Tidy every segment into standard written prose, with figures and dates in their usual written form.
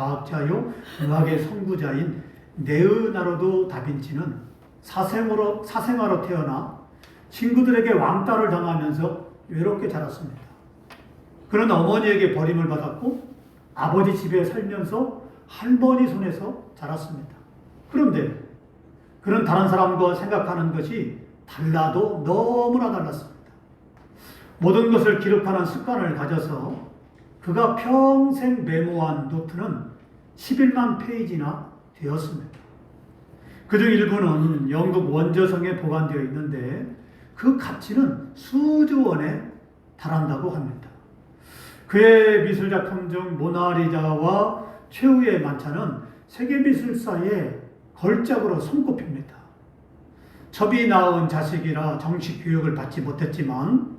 과학자요 의학의 선구자인 레오나르도 다빈치는 사생아로 태어나 친구들에게 왕따를 당하면서 외롭게 자랐습니다. 그는 어머니에게 버림을 받았고 아버지 집에 살면서 할머니 손에서 자랐습니다. 그런데 그는 다른 사람과 생각하는 것이 달라도 너무나 달랐습니다. 모든 것을 기록하는 습관을 가져서 그가 평생 메모한 노트는 11만 페이지나 되었습니다. 그중 일부는 영국 원저성에 보관되어 있는데 그 가치는 수조 원에 달한다고 합니다. 그의 미술작품 중 모나리자와 최후의 만찬은 세계미술사의 걸작으로 손꼽힙니다. 첩이 낳은 자식이라 정식 교육을 받지 못했지만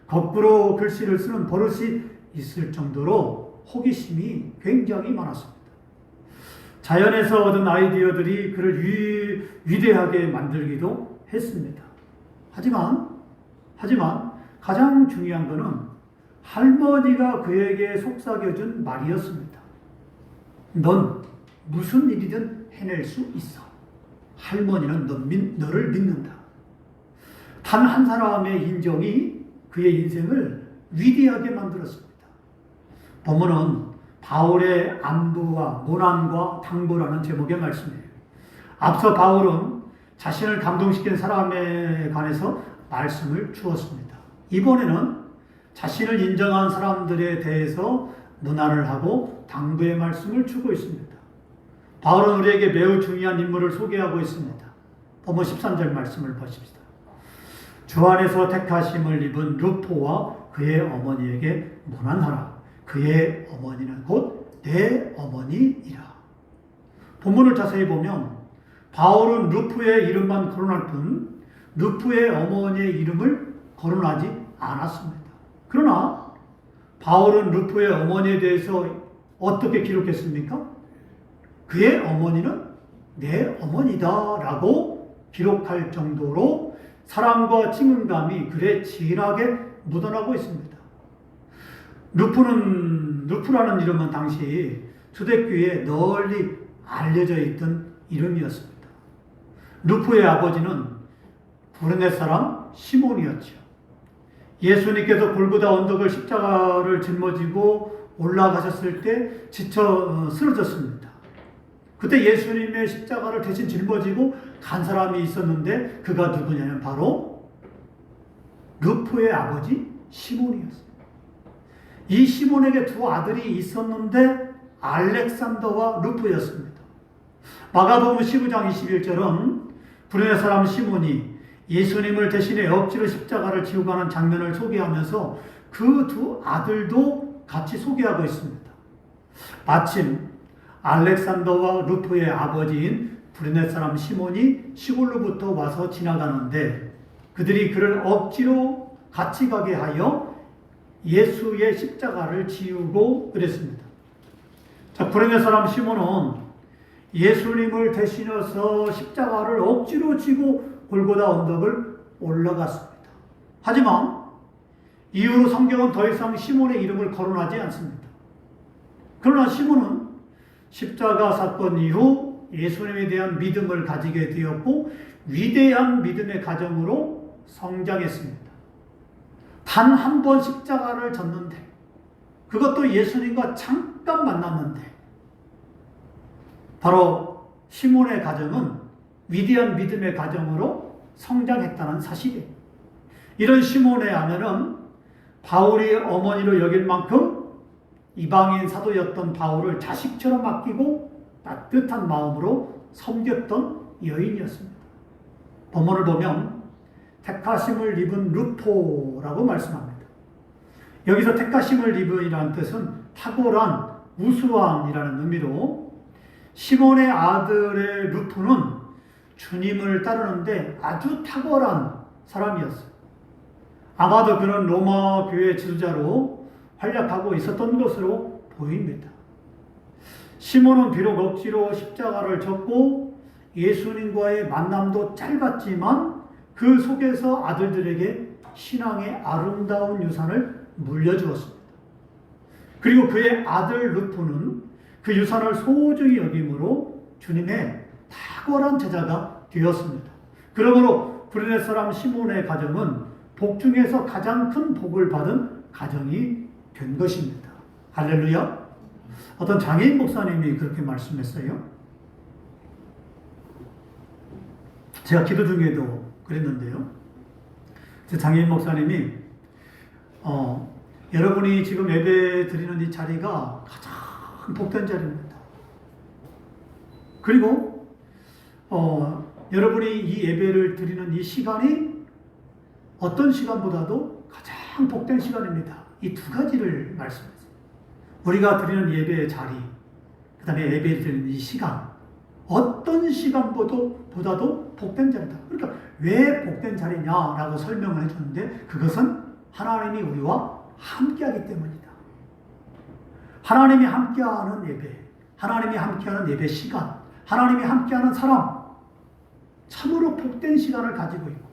거꾸로 글씨를 쓰는 버릇이 있을 정도로 호기심이 굉장히 많았습니다. 자연에서 얻은 아이디어들이 그를 위대하게 만들기도 했습니다. 하지만 가장 중요한 것은 할머니가 그에게 속삭여준 말이었습니다. 넌 무슨 일이든 해낼 수 있어. 할머니는 너를 믿는다. 단 한 사람의 인정이 그의 인생을 위대하게 만들었습니다. 본문은 바울의 안부와 고난과 당부라는 제목의 말씀이에요. 앞서 바울은 자신을 감동시킨 사람에 관해서 말씀을 주었습니다. 이번에는 자신을 인정한 사람들에 대해서 문안을 하고 당부의 말씀을 주고 있습니다. 바울은 우리에게 매우 중요한 인물을 소개하고 있습니다. 본문 13절 말씀을 보십시다. 주 안에서 택하심을 입은 루포와 그의 어머니에게 문안하라. 그의 어머니는 곧 내 어머니이라. 본문을 자세히 보면 바울은 루프의 이름만 거론할 뿐 루프의 어머니의 이름을 거론하지 않았습니다. 그러나 바울은 루프의 어머니에 대해서 어떻게 기록했습니까? 그의 어머니는 내 어머니다 라고 기록할 정도로 사랑과 친근감이 글에 진하게 묻어나고 있습니다. 루프라는 이름은 당시 초대교회에 널리 알려져 있던 이름이었습니다. 루프의 아버지는 구레네 사람 시몬이었죠. 예수님께서 골고다 언덕을 십자가를 짊어지고 올라가셨을 때 지쳐 쓰러졌습니다. 그때 예수님의 십자가를 대신 짊어지고 간 사람이 있었는데 그가 누구냐면 바로 루프의 아버지 시몬이었습니다. 이 시몬에게 두 아들이 있었는데 알렉산더와 루프였습니다. 마가복음 19장 21절은 구레네 사람 시몬이 예수님을 대신해 억지로 십자가를 지고 가는 장면을 소개하면서 그 두 아들도 같이 소개하고 있습니다. 마침 알렉산더와 루프의 아버지인 구레네 사람 시몬이 시골로부터 와서 지나가는데 그들이 그를 억지로 같이 가게 하여 예수의 십자가를 지우고 그랬습니다. 자, 구레네 사람 시몬은 예수님을 대신해서 십자가를 억지로 지고 골고다 언덕을 올라갔습니다. 하지만 이후로 성경은 더 이상 시몬의 이름을 거론하지 않습니다. 그러나 시몬은 십자가 사건 이후 예수님에 대한 믿음을 가지게 되었고 위대한 믿음의 가정으로 성장했습니다. 단 한 번 십자가를 졌는데 그것도 예수님과 잠깐 만났는데 바로 시몬의 가정은 위대한 믿음의 가정으로 성장했다는 사실이에요. 이런 시몬의 아내는 바울이 어머니로 여길 만큼 이방인 사도였던 바울을 자식처럼 아끼고 따뜻한 마음으로 섬겼던 여인이었습니다. 본문을 보면 택하심을 입은 루포라고 말씀합니다. 여기서 택하심을 입은이라는 뜻은 탁월한, 우수한이라는 의미로 시몬의 아들의 루포는 주님을 따르는데 아주 탁월한 사람이었어요. 아마도 그는 로마 교회 지도자로 활약하고 있었던 것으로 보입니다. 시몬은 비록 억지로 십자가를 졌고 예수님과의 만남도 짧았지만 그 속에서 아들들에게 신앙의 아름다운 유산을 물려주었습니다. 그리고 그의 아들 루프는 그 유산을 소중히 여김으로 주님의 탁월한 제자가 되었습니다. 그러므로 구레네 사람 시몬의 가정은 복 중에서 가장 큰 복을 받은 가정이 된 것입니다. 할렐루야. 어떤 장애인 목사님이 그렇게 말씀했어요. 제가 기도 중에도 그랬는데요. 제 장애인 목사님이 여러분이 지금 예배 드리는 이 자리가 가장 복된 자리입니다. 그리고 여러분이 이 예배를 드리는 이 시간이 어떤 시간보다도 가장 복된 시간입니다. 이 두 가지를 말씀했어요. 우리가 드리는 예배의 자리, 그 다음에 예배 드리는 이 시간, 어떤 시간보다도 복된 자리다. 그러니까 왜 복된 자리냐라고 설명을 해주는데, 그것은 하나님이 우리와 함께하기 때문이다. 하나님이 함께하는 예배, 하나님이 함께하는 예배 시간, 하나님이 함께하는 사람, 참으로 복된 시간을 가지고 있고,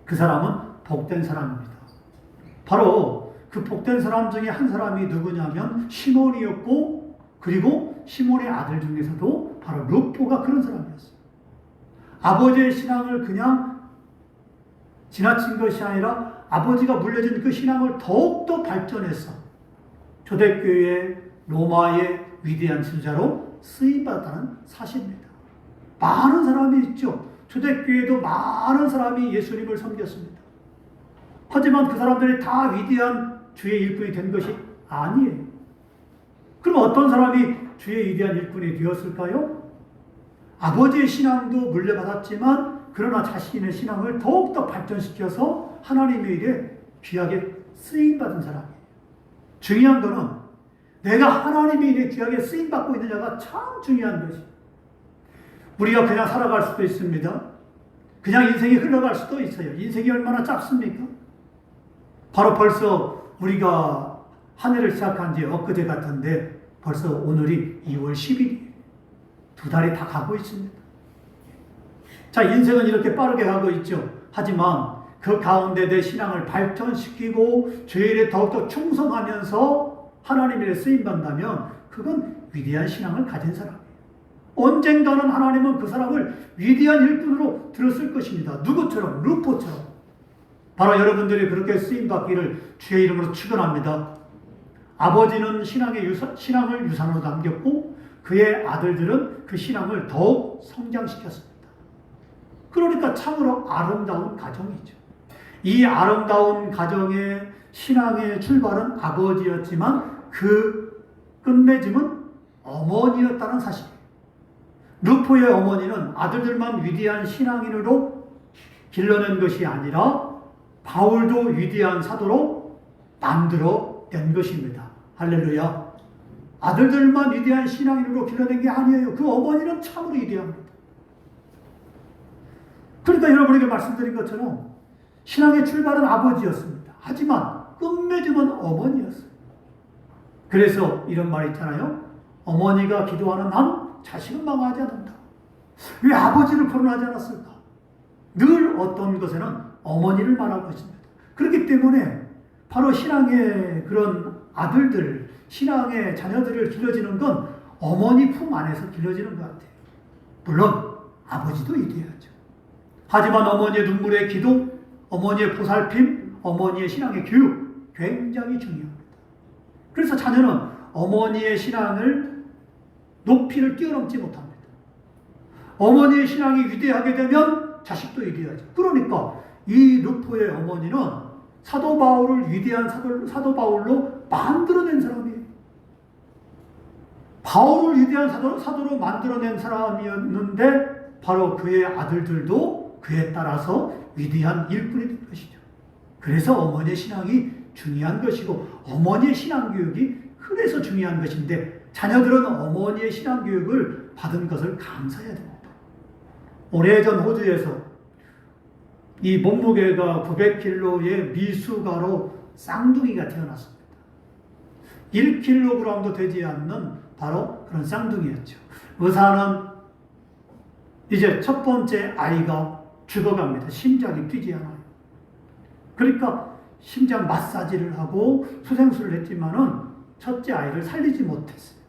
그 사람은 복된 사람입니다. 바로 그 복된 사람 중에 한 사람이 누구냐면 시몬이었고, 그리고 시몬의 아들 중에서도 바로 루포가 그런 사람이었어요. 아버지의 신앙을 그냥 지나친 것이 아니라 아버지가 물려준 그 신앙을 더욱더 발전해서 초대교회 로마의 위대한 지도자로 쓰임받았다는 사실입니다. 많은 사람이 있죠. 초대교회도 많은 사람이 예수님을 섬겼습니다. 하지만 그 사람들이 다 위대한 주의 일꾼이 된 것이 아니에요. 그럼 어떤 사람이 주의 위대한 일꾼이 되었을까요? 아버지의 신앙도 물려받았지만 그러나 자신의 신앙을 더욱더 발전시켜서 하나님의 일에 귀하게 쓰임받은 사람이에요. 중요한 것은 내가 하나님의 일에 귀하게 쓰임받고 있느냐가 참 중요한 것이에요. 우리가 그냥 살아갈 수도 있습니다. 그냥 인생이 흘러갈 수도 있어요. 인생이 얼마나 짧습니까? 바로 벌써 우리가 한 해를 시작한 지 엊그제 같은데 벌써 오늘이 2월 10일이에요. 2달이 다 가고 있습니다. 자, 인생은 이렇게 빠르게 가고 있죠. 하지만 그 가운데 내 신앙을 발전시키고 주의 일에 더욱더 충성하면서 하나님의 일에 쓰임받는다면 그건 위대한 신앙을 가진 사람이에요. 언젠가는 하나님은 그 사람을 위대한 일꾼으로 들었을 것입니다. 누구처럼? 루포처럼. 바로 여러분들이 그렇게 쓰임받기를 주의 이름으로 축원합니다. 아버지는 신앙을 유산으로 남겼고 그의 아들들은 그 신앙을 더욱 성장시켰습니다. 그러니까 참으로 아름다운 가정이죠. 이 아름다운 가정의 신앙의 출발은 아버지였지만 그 끝맺음은 어머니였다는 사실이에요. 루포의 어머니는 아들들만 위대한 신앙인으로 길러낸 것이 아니라 바울도 위대한 사도로 만들어낸 것입니다. 할렐루야. 아들들만 위대한 신앙인으로 길러낸 게 아니에요. 그 어머니는 참으로 위대합니다. 그러니까 여러분에게 말씀드린 것처럼 신앙의 출발은 아버지였습니다. 하지만 끝맺음은 어머니였어요. 그래서 이런 말 있잖아요. 어머니가 기도하는 한 자식은 망하지 않는다. 왜 아버지를 거론하지 않았을까? 늘 어떤 것에는 어머니를 말하고 있습니다. 그렇기 때문에 바로 신앙의 그런 아들들, 신앙의 자녀들을 길러지는 건 어머니 품 안에서 길러지는 것 같아요. 물론 아버지도 이돼야죠. 하지만 어머니의 눈물의 기도, 어머니의 보살핌, 어머니의 신앙의 교육 굉장히 중요합니다. 그래서 자녀는 어머니의 신앙을 높이를 뛰어넘지 못합니다. 어머니의 신앙이 위대하게 되면 자식도 위대하죠. 그러니까 이 루포의 어머니는 사도 바울을 위대한 사도 바울로 만들어낸 사람이에요. 바울을 위대한 사도로 만들어낸 사람이었는데 바로 그의 아들들도 그에 따라서 위대한 일꾼이 된 것이죠. 그래서 어머니의 신앙이 중요한 것이고 어머니의 신앙 교육이 그래서 중요한 것인데 자녀들은 어머니의 신앙 교육을 받은 것을 감사해야 됩니다. 오래전 호주에서 이 몸무게가 900kg의 미숙아로 쌍둥이가 태어났습니다. 1kg도 되지 않는 바로 그런 쌍둥이였죠. 의사는 이제 첫 번째 아이가 죽어갑니다. 심장이 뛰지 않아요. 그러니까 심장 마사지를 하고 수생술을 했지만은 첫째 아이를 살리지 못했어요.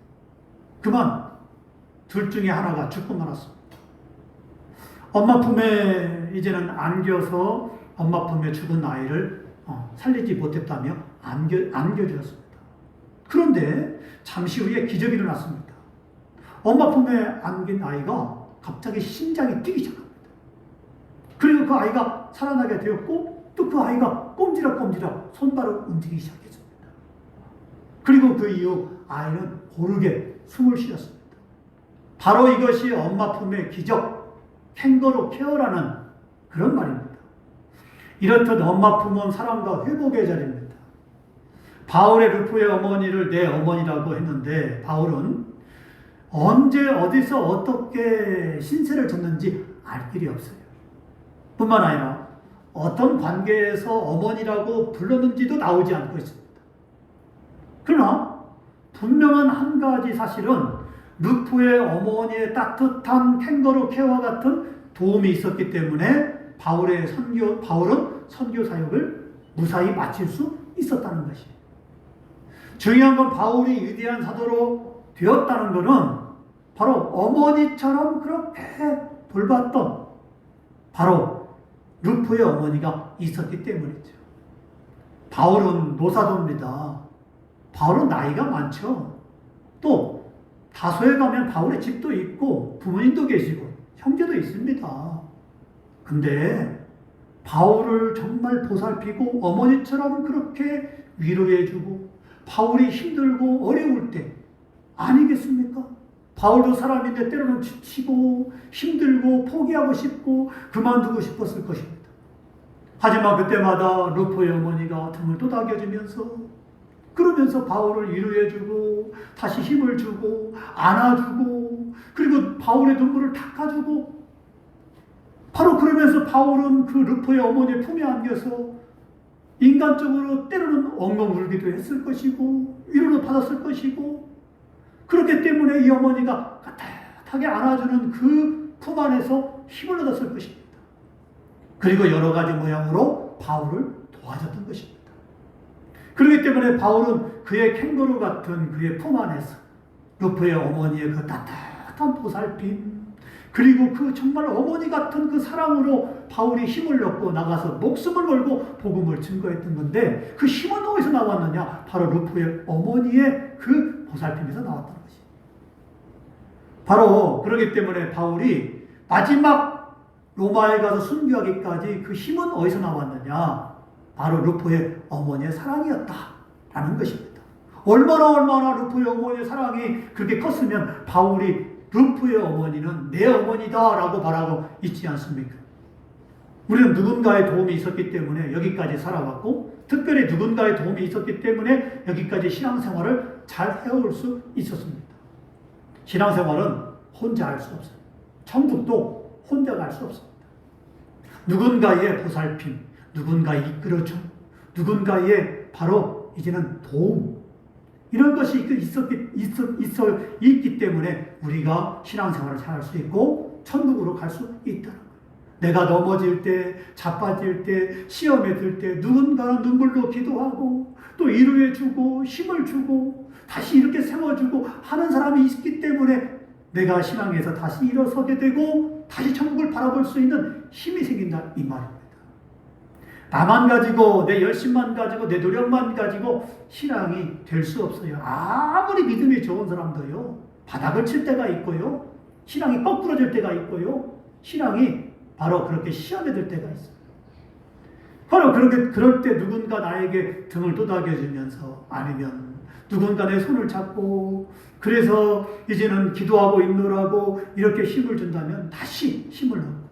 그만 둘 중에 하나가 죽고 말았습니다. 엄마 품에 이제는 안겨서 엄마 품에 죽은 아이를 살리지 못했다며 안겨주었습니다. 그런데 잠시 후에 기적이 일어났습니다. 엄마 품에 안긴 아이가 갑자기 심장이 뛰기 시작합니다. 그리고 그 아이가 살아나게 되었고 또 그 아이가 꼼지락꼼지락 손발을 움직이기 시작했습니다. 그리고 그 이후 아이는 고르게 숨을 쉬었습니다. 바로 이것이 엄마 품의 기적, 캥거루 케어라는 그런 말입니다. 이렇듯 엄마 품은 사랑과 회복의 자리입니다. 바울의 루프의 어머니를 내 어머니라고 했는데 바울은 언제 어디서 어떻게 신세를 졌는지 알 길이 없어요. 뿐만 아니라 어떤 관계에서 어머니라고 불렀는지도 나오지 않고 있습니다. 그러나 분명한 한 가지 사실은 루프의 어머니의 따뜻한 캥거루 케어와 같은 도움이 있었기 때문에 바울은 선교 사역을 무사히 마칠 수 있었다는 것이에요. 중요한 건 바울이 위대한 사도로 되었다는 것은 바로 어머니처럼 그렇게 돌봤던 바로 루프의 어머니가 있었기 때문이죠. 바울은 노사도입니다. 바울은 나이가 많죠. 또 다소에 가면 바울의 집도 있고 부모님도 계시고 형제도 있습니다. 근데 바울을 정말 보살피고 어머니처럼 그렇게 위로해주고 바울이 힘들고 어려울 때 아니겠습니까? 바울도 사람인데 때로는 지치고 힘들고 포기하고 싶고 그만두고 싶었을 것입니다. 하지만 그때마다 루프의 어머니가 등을 토닥여주면서 그러면서 바울을 위로해주고 다시 힘을 주고 안아주고 그리고 바울의 눈물을 닦아주고 바로 그러면서 바울은 그 루프의 어머니의 품에 안겨서 인간적으로 때로는 엉엉 울기도 했을 것이고 위로도 받았을 것이고 그렇기 때문에 이 어머니가 따뜻하게 안아주는 그 품 안에서 힘을 얻었을 것입니다. 그리고 여러 가지 모양으로 바울을 도와줬던 것입니다. 그렇기 때문에 바울은 그의 캥거루 같은 그의 품 안에서 루프의 어머니의 그 따뜻한 보살핌 그리고 그 정말 어머니 같은 그 사랑으로 바울이 힘을 얻고 나가서 목숨을 걸고 복음을 증거했던 건데 그 힘은 어디서 나왔느냐? 바로 루프의 어머니의 그 보살핌에서 나왔다는 것이에요. 바로 그렇기 때문에 바울이 마지막 로마에 가서 순교하기까지 그 힘은 어디서 나왔느냐? 바로 루프의 어머니의 사랑이었다라는 것입니다. 얼마나 루프의 어머니의 사랑이 그렇게 컸으면 바울이 루프의 어머니는 내 어머니다라고 말하고 있지 않습니까? 우리는 누군가의 도움이 있었기 때문에 여기까지 살아왔고 특별히 누군가의 도움이 있었기 때문에 여기까지 신앙생활을 잘 해올 수 있었습니다. 신앙생활은 혼자 할 수 없어요. 천국도 혼자 갈 수 없습니다. 누군가의 보살핌, 누군가의 이끌어줌, 누군가의 바로 이제는 도움 이런 것이 있기 때문에 우리가 신앙생활을 잘 할 수 있고 천국으로 갈 수 있다는 거예요. 내가 넘어질 때, 자빠질 때, 시험에 들 때 누군가는 눈물로 기도하고 또 위로해주고 힘을 주고 다시 이렇게 세워주고 하는 사람이 있기 때문에 내가 신앙에서 다시 일어서게 되고 다시 천국을 바라볼 수 있는 힘이 생긴다 이 말입니다. 나만 가지고 내 열심만 가지고 내 노력만 가지고 신앙이 될 수 없어요. 아무리 믿음이 좋은 사람도요. 바닥을 칠 때가 있고요. 신앙이 거꾸러질 때가 있고요. 신앙이 바로 그렇게 시험에 들 때가 있어요. 바로 그럴 때 누군가 나에게 등을 토닥여주면서 아니면 누군가 내 손을 잡고 그래서 이제는 기도하고 인도하고 이렇게 힘을 준다면 다시 힘을 얻고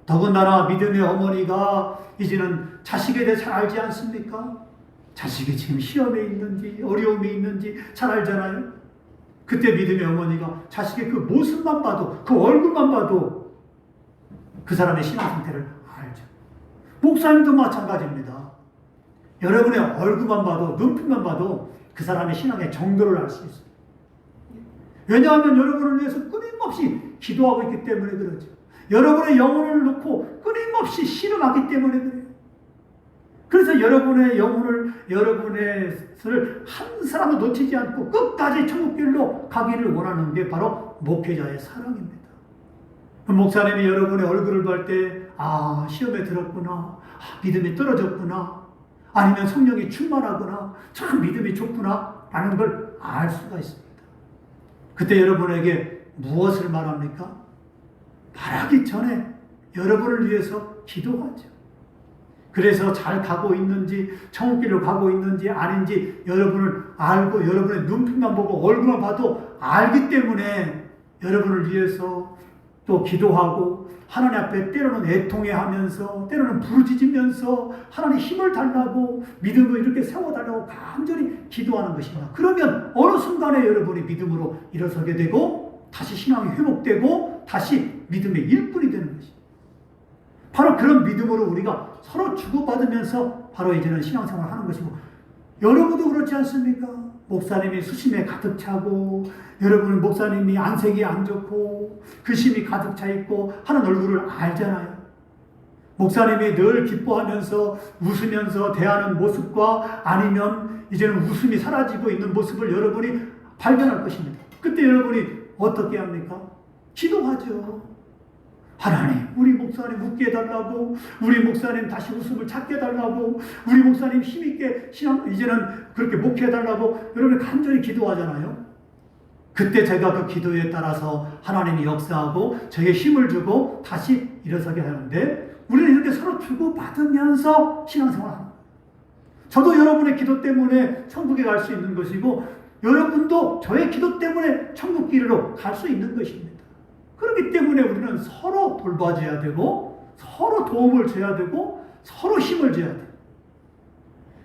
더군다나 믿음의 어머니가 이제는 자식에 대해 잘 알지 않습니까? 자식이 지금 시험에 있는지 어려움이 있는지 잘 알잖아요. 그때 믿음의 어머니가 자식의 그 모습만 봐도 그 얼굴만 봐도 그 사람의 신앙 상태를 알죠. 목사님도 마찬가지입니다. 여러분의 얼굴만 봐도 눈빛만 봐도 그 사람의 신앙의 정도를 알 수 있어요. 왜냐하면 여러분을 위해서 끊임없이 기도하고 있기 때문에 그러죠. 여러분의 영혼을 놓고 끊임없이 씨름하기 때문에 그래요. 그래서 여러분의 영혼을, 여러분의 것을 한 사람도 놓치지 않고 끝까지 천국길로 가기를 원하는 게 바로 목회자의 사랑입니다. 목사님이 여러분의 얼굴을 볼 때, 아, 시험에 들었구나, 아, 믿음이 떨어졌구나, 아니면 성령이 충만하구나, 참 믿음이 좋구나 라는 걸 알 수가 있습니다. 그때 여러분에게 무엇을 말합니까? 말하기 전에 여러분을 위해서 기도하죠. 그래서 잘 가고 있는지, 천국길로 가고 있는지 아닌지 여러분을 알고, 여러분의 눈빛만 보고 얼굴만 봐도 알기 때문에 여러분을 위해서 또 기도하고, 하나님 앞에 때로는 애통해하면서, 때로는 부르짖으면서 하나님 힘을 달라고, 믿음을 이렇게 세워달라고 간절히 기도하는 것입니다. 그러면 어느 순간에 여러분이 믿음으로 일어서게 되고, 다시 신앙이 회복되고, 다시 믿음의 일꾼이 되는 것입니다. 바로 그런 믿음으로 우리가 서로 주고받으면서 바로 이제는 신앙생활을 하는 것이고, 여러분도 그렇지 않습니까? 목사님이 수심에 가득 차고, 여러분 목사님이 안색이 안 좋고 근심이 가득 차 있고 하는 얼굴을 알잖아요. 목사님이 늘 기뻐하면서 웃으면서 대하는 모습과 아니면 이제는 웃음이 사라지고 있는 모습을 여러분이 발견할 것입니다. 그때 여러분이 어떻게 합니까? 기도하죠. 하나님, 우리 목사님 웃게 해달라고, 우리 목사님 다시 웃음을 찾게 해달라고, 우리 목사님 힘있게 이제는 그렇게 목회해달라고 여러분이 간절히 기도하잖아요. 그때 제가 그 기도에 따라서 하나님이 역사하고 저에게 힘을 주고 다시 일어서게 하는데, 우리는 이렇게 서로 주고받으면서 신앙생활을 합니다. 저도 여러분의 기도 때문에 천국에 갈 수 있는 것이고, 여러분도 저의 기도 때문에 천국 길로 갈 수 있는 것입니다. 그렇기 때문에 우리는 서로 돌봐줘야 되고, 서로 도움을 줘야 되고, 서로 힘을 줘야 돼요.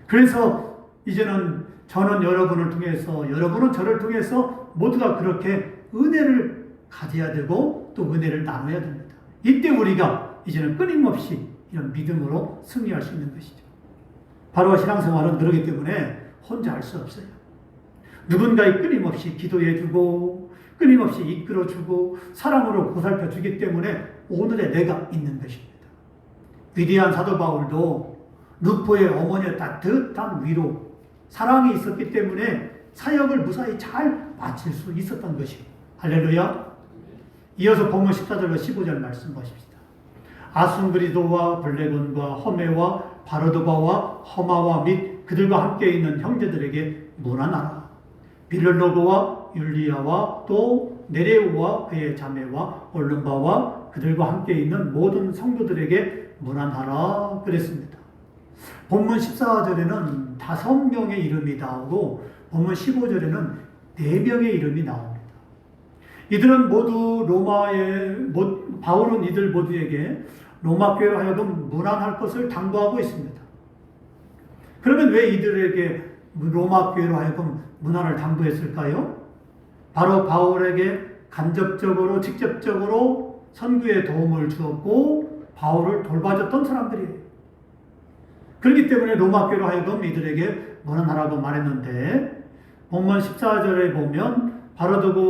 그래서 이제는 저는 여러분을 통해서, 여러분은 저를 통해서 모두가 그렇게 은혜를 가져야 되고 또 은혜를 나눠야 됩니다. 이때 우리가 이제는 끊임없이 이런 믿음으로 승리할 수 있는 것이죠. 바로 신앙생활은 그러기 때문에 혼자 할 수 없어요. 누군가의 끊임없이 기도해주고 끊임없이 이끌어주고 사랑으로 보살펴주기 때문에 오늘의 내가 있는 것입니다. 위대한 사도 바울도 루포의 어머니의 따뜻한 위로, 사랑이 있었기 때문에 사역을 무사히 잘 마칠 수 있었던 것입니다. 할렐루야. 이어서 본문 14절과 15절 말씀 보십시다. 아순그리도와 블레곤과 허메와 바르도바와 허마와 및 그들과 함께 있는 형제들에게 문안하라. 빌르로고와 율리아와 또 네레우와 그의 자매와 올lum바와 그들과 함께 있는 모든 성도들에게 문안하라 그랬습니다. 본문 14절에는 5명의 이름이 나오고 본문 15절에는 4명의 이름이 나옵니다. 이들은 모두 바울은 이들 모두에게 로마 교회로 하여금 문안할 것을 당부하고 있습니다. 그러면 왜 이들에게 로마 교회로 하여금 문안을 당부했을까요? 바로 바울에게 간접적으로 직접적으로 선교에 도움을 주었고 바울을 돌봐줬던 사람들이에요. 그렇기 때문에 로마 교회로 하여금 이들에게 문안하라고 말했는데, 본문 14절에 보면 바르로바와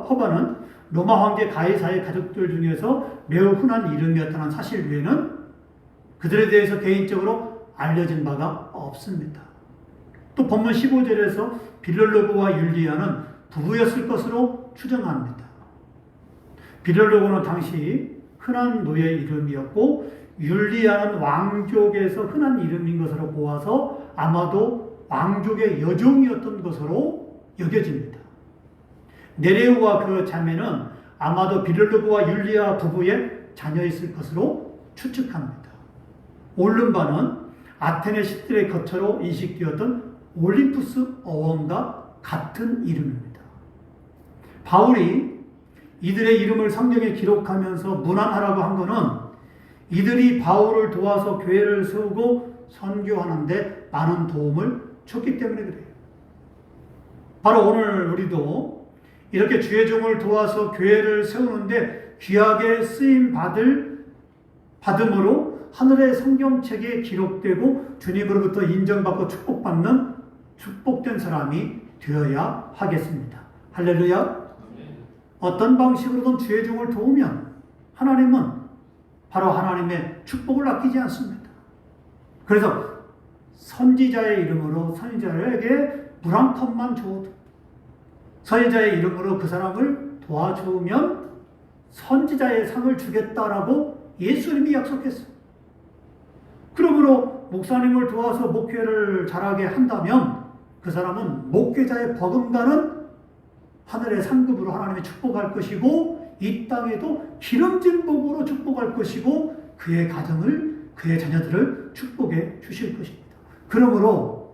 허바는 로마 황제 가이사의 가족들 중에서 매우 흔한 이름이었다는 사실 외에는 그들에 대해서 개인적으로 알려진 바가 없습니다. 또 본문 15절에서 빌르로고와 율리아는 부부였을 것으로 추정합니다. 빌르로고는 당시 흔한 노예 이름이었고 율리아는 왕족에서 흔한 이름인 것으로 보아서 아마도 왕족의 여종이었던 것으로 여겨집니다. 네레우와 그 자매는 아마도 빌르로고와 율리아 부부의 자녀였을 것으로 추측합니다. 올lum바는 아테네 시들의 거처로 인식되었던 올림푸스 어원과 같은 이름입니다. 바울이 이들의 이름을 성경에 기록하면서 문안하라고 한 것은 이들이 바울을 도와서 교회를 세우고 선교하는데 많은 도움을 줬기 때문에 그래요. 바로 오늘 우리도 이렇게 주의 종을 도와서 교회를 세우는데 귀하게 쓰임 받음으로 하늘의 성경책에 기록되고 주님으로부터 인정받고 축복받는 축복된 사람이 되어야 하겠습니다. 할렐루야. 어떤 방식으로든 주의 종을 도우면 하나님은 바로 하나님의 축복을 아끼지 않습니다. 그래서 선지자의 이름으로 선지자에게 물 한 컵만 줘도 선지자의 이름으로 그 사람을 도와주면 선지자의 상을 주겠다라고 예수님이 약속했어요. 그러므로 목사님을 도와서 목회를 잘하게 한다면 그 사람은 목회자의 버금가는 하늘의 상급으로 하나님이 축복할 것이고 이 땅에도 기름진 복으로 축복할 것이고 그의 가정을 그의 자녀들을 축복해 주실 것입니다. 그러므로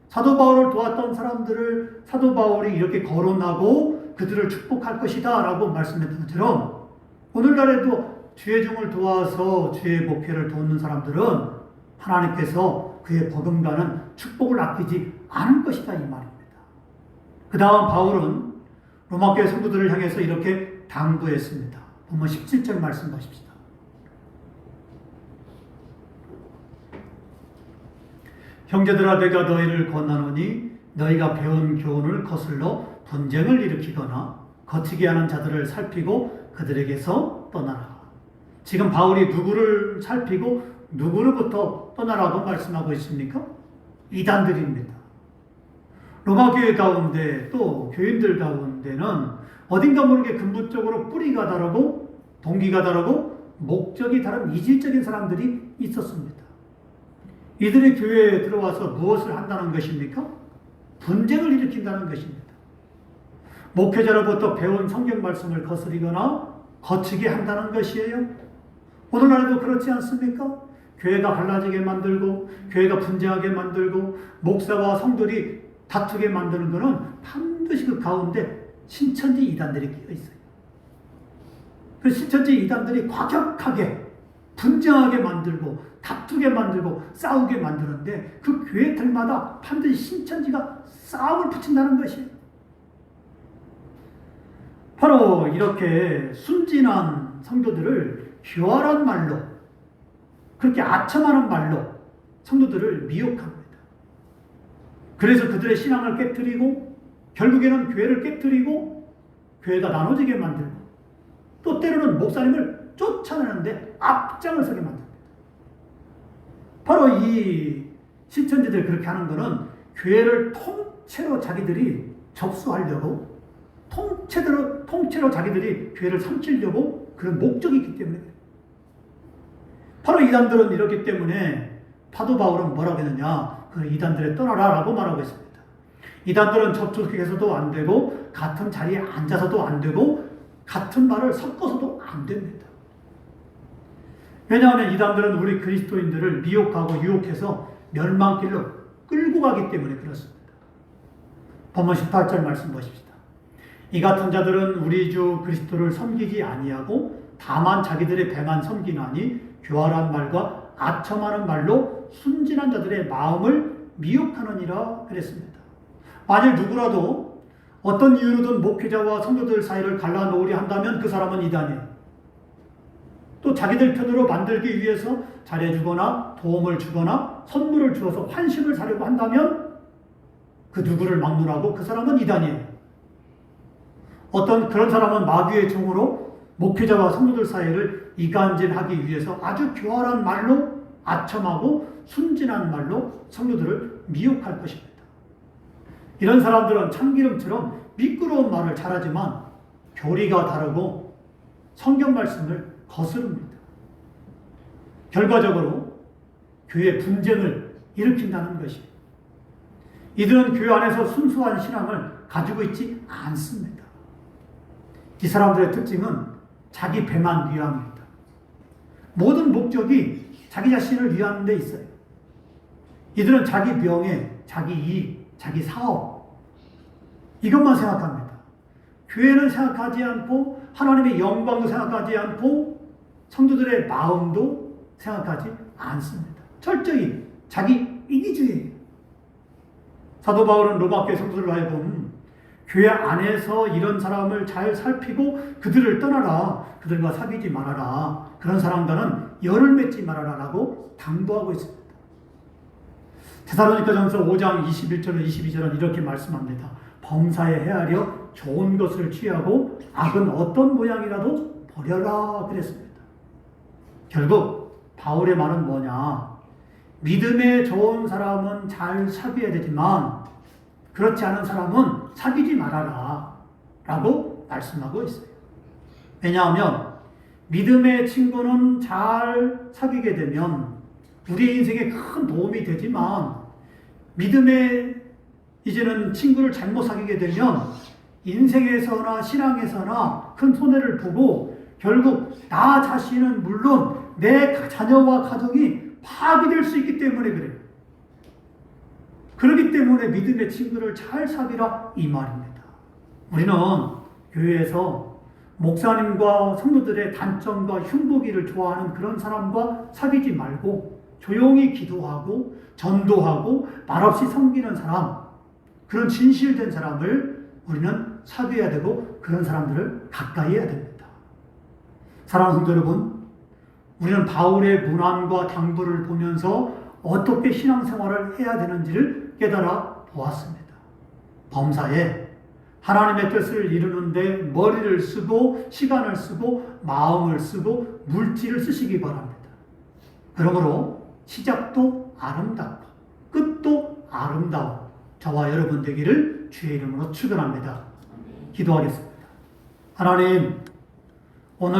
사도 바울을 도왔던 사람들을 사도 바울이 이렇게 거론하고 그들을 축복할 것이다 라고 말씀했던 것처럼 오늘날에도 주의 종을 도와서 주의 목회를 돕는 사람들은 하나님께서 그의 버금가는 축복을 아끼지 않을 것이다 이 말입니다. 그 다음 바울은 로마교회 성도들을 향해서 이렇게 당부했습니다. 본문 17절 말씀 보십시다. 형제들아 내가 너희를 권하노니 너희가 배운 교훈을 거슬러 분쟁을 일으키거나 거치게 하는 자들을 살피고 그들에게서 떠나라. 지금 바울이 누구를 살피고 누구로부터 떠나라고 말씀하고 있습니까? 이단들입니다. 로마 교회 가운데 또 교인들 가운데는 어딘가 모르게 근본적으로 뿌리가 다르고 동기가 다르고 목적이 다른 이질적인 사람들이 있었습니다. 이들이 교회에 들어와서 무엇을 한다는 것입니까? 분쟁을 일으킨다는 것입니다. 목회자로부터 배운 성경 말씀을 거스리거나 거치게 한다는 것이에요. 오늘날에도 그렇지 않습니까? 교회가 갈라지게 만들고 교회가 분쟁하게 만들고 목사와 성들이 다투게 만드는 것은 반드시 그 가운데 신천지 이단들이 끼어 있어요. 그 신천지 이단들이 과격하게 분쟁하게 만들고 다투게 만들고 싸우게 만드는데 그 교회들마다 반드시 신천지가 싸움을 붙인다는 것이에요. 바로 이렇게 순진한 성도들을 교활한 말로 그렇게 아첨하는 말로 성도들을 미혹합니다. 그래서 그들의 신앙을 깨뜨리고 결국에는 교회를 깨뜨리고 교회가 나눠지게 만들고 또 때로는 목사님을 쫓아내는데 앞장을 서게 만듭니다. 바로 이 신천지들 그렇게 하는 것은 교회를 통째로 자기들이 접수하려고 통째로 자기들이 교회를 삼키려고 그런 목적이 있기 때문에 그래요. 바로 이단들은 이렇기 때문에 사도 바울은 뭐라고 했느냐? 그 이단들에 떠나라 라고 말하고 있습니다. 이단들은 접촉해서도 안 되고 같은 자리에 앉아서도 안 되고 같은 말을 섞어서도 안 됩니다. 왜냐하면 이단들은 우리 그리스도인들을 미혹하고 유혹해서 멸망길로 끌고 가기 때문에 그렇습니다. 본문 18절 말씀 보십시다. 이 같은 자들은 우리 주 그리스도를 섬기지 아니하고 다만 자기들의 배만 섬기나니 교활한 말과 아첨하는 말로 순진한 자들의 마음을 미혹하느니라 그랬습니다. 만일 누구라도 어떤 이유로든 목회자와 성도들 사이를 갈라놓으려 한다면 그 사람은 이단이에요. 또 자기들 편으로 만들기 위해서 잘해주거나 도움을 주거나 선물을 주어서 환심을 사려고 한다면 그 누구를 막론하고 그 사람은 이단이에요. 어떤 그런 사람은 마귀의 종으로 목회자와 성도들 사이를 이간질하기 위해서 아주 교활한 말로 아첨하고 순진한 말로 성도들을 미혹할 것입니다. 이런 사람들은 참기름처럼 미끄러운 말을 잘하지만 교리가 다르고 성경 말씀을 거스릅니다. 결과적으로 교회 분쟁을 일으킨다는 것이에요. 이들은 교회 안에서 순수한 신앙을 가지고 있지 않습니다. 이 사람들의 특징은 자기 배만 위함입니다. 모든 목적이 자기 자신을 위하는 데 있어요. 이들은 자기 명예, 자기 이익, 자기 사업 이것만 생각합니다. 교회는 생각하지 않고 하나님의 영광도 생각하지 않고 성도들의 마음도 생각하지 않습니다. 철저히 자기 이기주의예요. 사도 바울은 로마교회 성도들로 하여금 교회 안에서 이런 사람을 잘 살피고 그들을 떠나라, 그들과 사귀지 말아라, 그런 사람과는 열을 맺지 말아라 라고 당부하고 있습니다. 데살로니가전서 5장 21절로 22절은 이렇게 말씀합니다. 범사에 헤아려 좋은 것을 취하고 악은 어떤 모양이라도 버려라 그랬습니다. 결국 바울의 말은 뭐냐? 믿음에 좋은 사람은 잘 사귀어야 되지만 그렇지 않은 사람은 사귀지 말아라 라고 말씀하고 있어요. 왜냐하면 믿음의 친구는 잘 사귀게 되면 우리 인생에 큰 도움이 되지만 믿음의 이제는 친구를 잘못 사귀게 되면 인생에서나 신앙에서나 큰 손해를 보고 결국 나 자신은 물론 내 자녀와 가정이 파괴될 수 있기 때문에 그래요. 그렇기 때문에 믿음의 친구를 잘 사귀라 이 말입니다. 우리는 교회에서 목사님과 성도들의 단점과 흉보기를 좋아하는 그런 사람과 사귀지 말고 조용히 기도하고 전도하고 말없이 섬기는 사람, 그런 진실된 사람을 우리는 사귀어야 되고 그런 사람들을 가까이 해야 됩니다. 사랑하는 성도 여러분, 우리는 바울의 문안과 당부를 보면서 어떻게 신앙생활을 해야 되는지를 깨달아 보았습니다. 범사에 하나님의 뜻을 이루는데 머리를 쓰고 시간을 쓰고 마음을 쓰고 물질을 쓰시기 바랍니다. 그러므로 시작도 아름답고 끝도 아름다운 저와 여러분 되기를 주의 이름으로 축원합니다. 기도하겠습니다. 하나님, 오늘